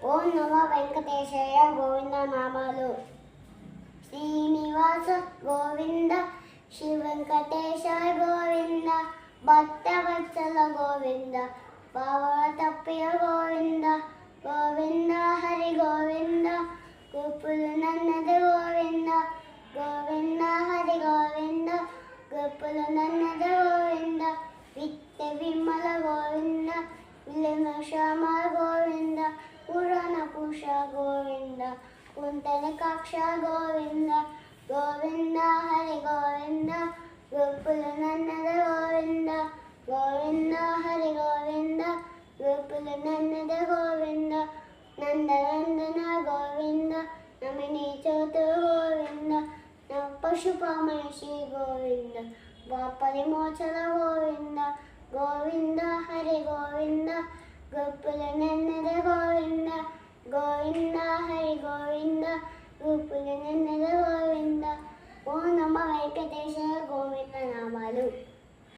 ఓం నమ వెంకటేశయ్య గోవింద నామాలు. శ్రీనివాస గోవింద, శ్రీ వెంకటేశ గోవింద, భక్తవత్సల గోవింద, భావతప్పియ గోవింద, గోవింద హరి గోవింద, గోపులు నన్నది గోవింద, గోవింద హరి గోవింద, గోపులు నన్నది గోవింద, విత్త విమల గోవింద, విలమ శ్యామ గోవింద, పురాణ పుష గోవింద, కుంతన కక్ష గోవింద, గోవింద హరి గోవింద, గోపుల నన్నద గోవింద, గోవింద హరి గోవింద, గోపుల నన్నద గోవింద, నందనందన గోవింద, నమిని చోతు గోవింద, పశుపమనిషి గోవింద, ద్వాపరి మోచల గోవింద, గోవింద హరి గోవింద, గోపుల నన్నద గోవింద, గోవింద హరి గోవింద, గోపుల నన్నద గోవింద. ఓం నమ వెంకటేశ గోవింద నామాలు.